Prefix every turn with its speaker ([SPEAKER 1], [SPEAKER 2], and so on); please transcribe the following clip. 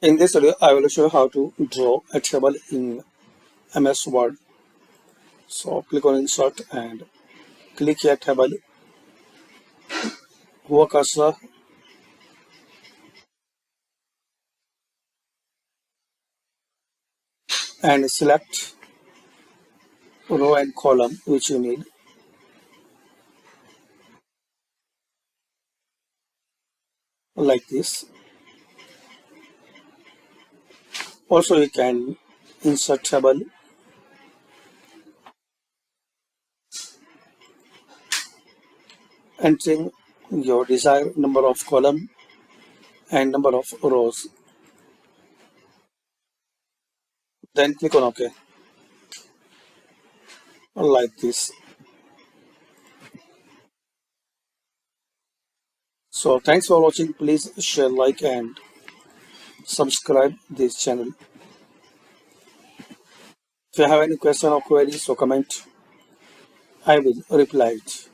[SPEAKER 1] In this video, I will show you how to draw a table in MS Word. So click on Insert and click here Table, hover cursor and select row and column which you need. Like this. Also, you can insert table entering your desired number of column and number of rows. Then click on OK. Like this. So thanks for watching. Please share, like and subscribe this channel. If you have any question or queries, so comment. I will reply it.